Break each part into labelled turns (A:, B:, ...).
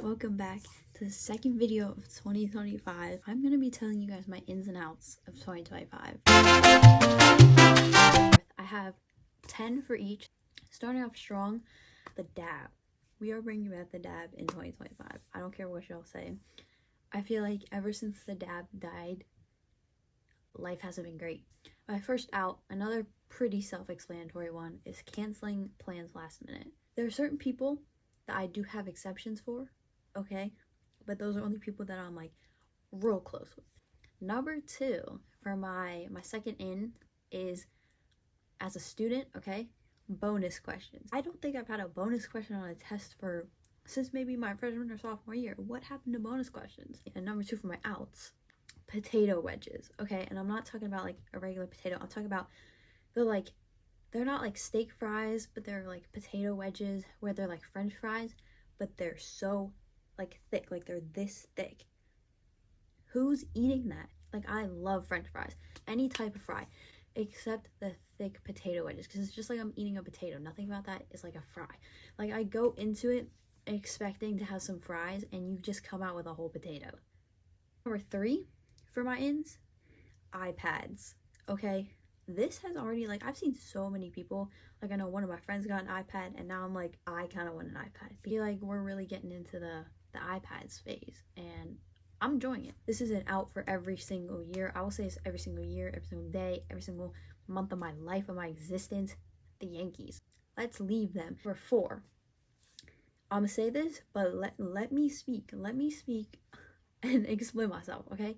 A: Welcome back to the second video of 2025. I'm going to be telling you guys my ins and outs of 2025. I have 10 for each. Starting off strong, the dab. We are bringing back the dab in 2025. I don't care what y'all say. I feel like ever since the dab died, life hasn't been great. My first out, another pretty self-explanatory one, is canceling plans last minute. There are certain people that I do have exceptions for, okay? But those are only people that I'm like real close with. Number two for my second in is, as a student, okay, bonus questions. I don't think I've had a bonus question on a test since maybe my freshman or sophomore year. What happened to bonus questions? And number two for my outs, potato wedges, okay? And I'm not talking about like a regular potato. I'm talking about they're not like steak fries, but they're like potato wedges where they're like French fries, but they're so like thick, like they're this thick. Who's eating that? Like, I love French fries, any type of fry, except the thick potato wedges, because it's just like I'm eating a potato. Nothing about that is like a fry. Like, I go into it expecting to have some fries, and you just come out with a whole potato. Number three for my ins, iPads, okay? This has already, like, I've seen so many people, like, I know one of my friends got an iPad, and now I'm like, I kind of want an iPad. I feel like we're really getting into the iPads phase, and I'm enjoying it. This isn't out for every single year. I will say it's every single year, every single day, every single month of my life, of my existence. The Yankees. Let's leave them. Number four, I'm gonna say this, but let me speak and explain myself, okay?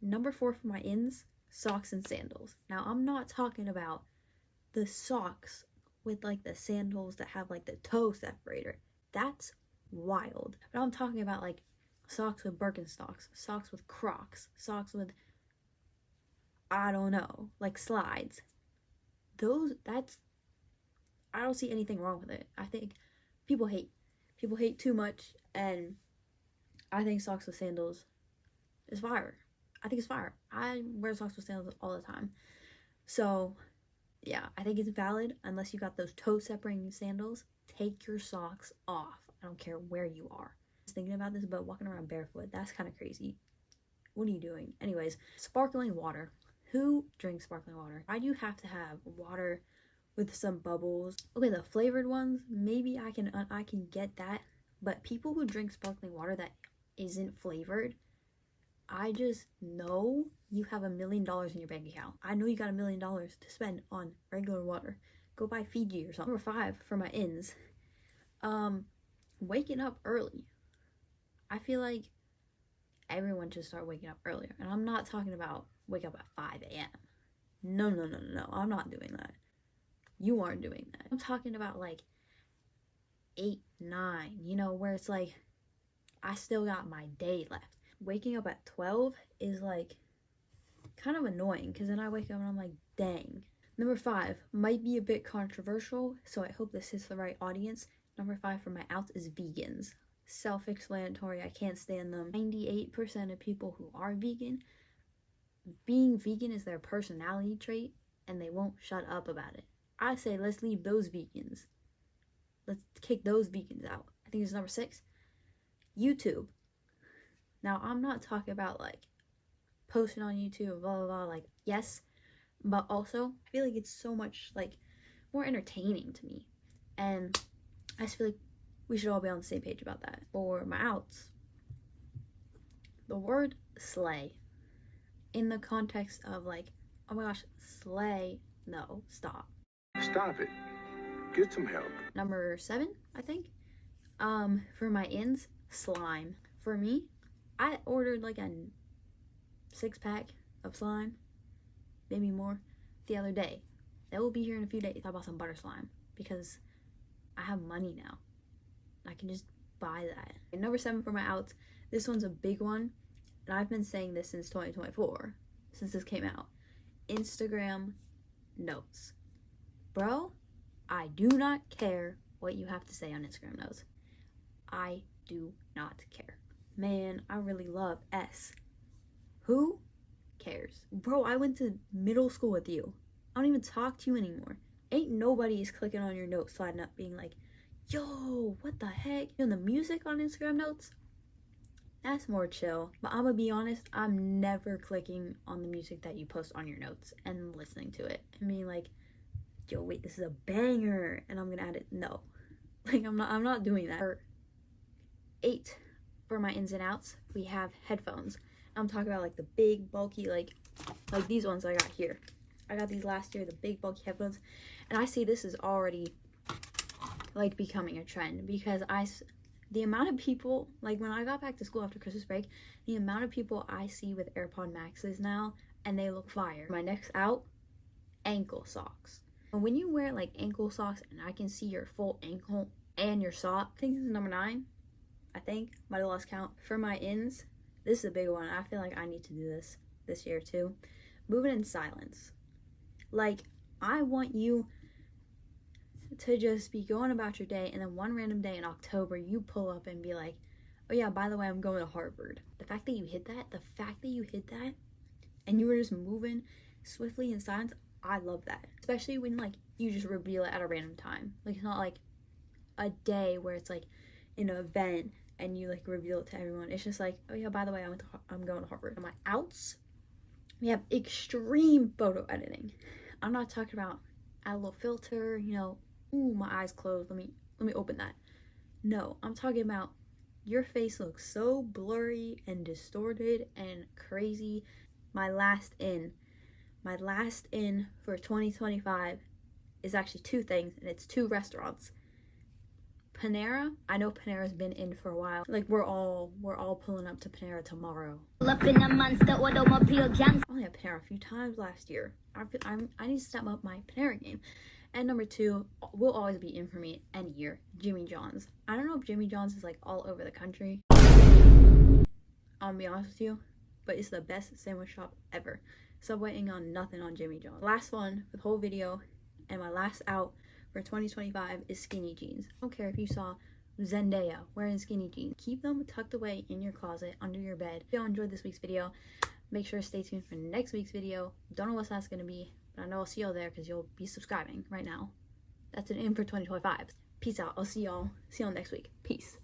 A: Number four for my ins, socks and sandals. Now, I'm not talking about the socks with like the sandals that have like the toe separator. That's wild. But I'm talking about like socks with Birkenstocks, socks with Crocs, socks with, I don't know, like slides. I don't see anything wrong with it. I think people hate too much, and I think socks with sandals is fire. I think it's fire. I wear socks with sandals all the time. So, yeah, I think it's valid unless you got those toe separating sandals. Take your socks off. I don't care where you are. I was thinking about this, but walking around barefoot, that's kind of crazy. What are you doing? Anyways, sparkling water. Who drinks sparkling water? Why do you have to have water with some bubbles? Okay, the flavored ones, maybe I can get that, but people who drink sparkling water that isn't flavored, I just know you have $1 million in your bank account. I know you got $1 million to spend on regular water. Go buy Fiji or something. Number five for my ins, waking up early. I feel like everyone should start waking up earlier. And I'm not talking about wake up at 5 a.m. No. I'm not doing that. You aren't doing that. I'm talking about like 8, 9, where it's like I still got my day left. Waking up at 12 is like kind of annoying, because then I wake up and I'm like, dang. Number five might be a bit controversial, so I hope this hits the right audience. Number five for my outs is vegans. Self-explanatory, I can't stand them. 98% of people who are vegan, being vegan is their personality trait, and they won't shut up about it. I say let's leave those vegans. Let's kick those vegans out. I think it's number six, YouTube. Now, I'm not talking about like posting on YouTube, blah blah blah, like, yes, but also I feel like it's so much like more entertaining to me, and I just feel like we should all be on the same page about that. For my outs, the word slay, in the context of like, oh my gosh, slay, no, stop
B: it, get some help.
A: Number seven, I think, for my ins, slime. For me, I ordered like a 6-pack of slime, maybe more, the other day. That will be here in a few days. I bought some butter slime because I have money now. I can just buy that. And number seven for my outs, this one's a big one, and I've been saying this since 2024, since this came out. Instagram notes. Bro, I do not care what you have to say on Instagram notes. I do not care. Man, I really love S. Who cares? Bro, I went to middle school with you. I don't even talk to you anymore. Ain't nobody is clicking on your notes, sliding up, being like, yo, what the heck? You know, the music on Instagram notes, that's more chill. But I'm gonna be honest, I'm never clicking on the music that you post on your notes and listening to it and being like, yo, wait, this is a banger and I'm gonna add it. No. Like, I'm not doing that. For 8 for my ins and outs, we have headphones. I'm talking about like the big bulky, like these ones I got here. I got these last year, the big bulky headphones, and I see this is already like becoming a trend because the amount of people, like when I got back to school after Christmas break, the amount of people I see with AirPod Maxes now, and they look fire. My next out, ankle socks. And when you wear like ankle socks and I can see your full ankle and your sock, I think this is number 9. I think, might have lost count. For my ins, this is a big one. I feel like I need to do this year too. Moving in silence. Like, I want you to just be going about your day, and then one random day in October, you pull up and be like, oh yeah, by the way, I'm going to Harvard. The fact that you hit that, and you were just moving swiftly in silence, I love that. Especially when, like, you just reveal it at a random time. Like, it's not like a day where it's like an event and you like reveal it to everyone. It's just like, oh yeah, by the way, I'm going to Harvard. My outs, we have extreme photo editing. I'm not talking about add a little filter, you know, ooh, my eyes closed, let me open that. No, I'm talking about your face looks so blurry and distorted and crazy. My last in for 2025 is actually 2 things, and it's 2 restaurants. Panera, I know Panera's been in for a while. Like, we're all pulling up to Panera tomorrow. I only had Panera a few times last year. I need to step up my Panera game. And number 2 will always be in for me any year, Jimmy John's. I don't know if Jimmy John's is like all over the country, I'll be honest with you, but it's the best sandwich shop ever. Subwaying on nothing on Jimmy John's. Last one for the whole video, and my last out for 2025 is skinny jeans. I don't care if you saw Zendaya wearing skinny jeans. Keep them tucked away in your closet, under your bed. If y'all enjoyed this week's video, make sure to stay tuned for next week's video. Don't know what that's going to be, but I know I'll see y'all there because you'll be subscribing right now. That's an in for 2025. Peace out. I'll see y'all next week. Peace.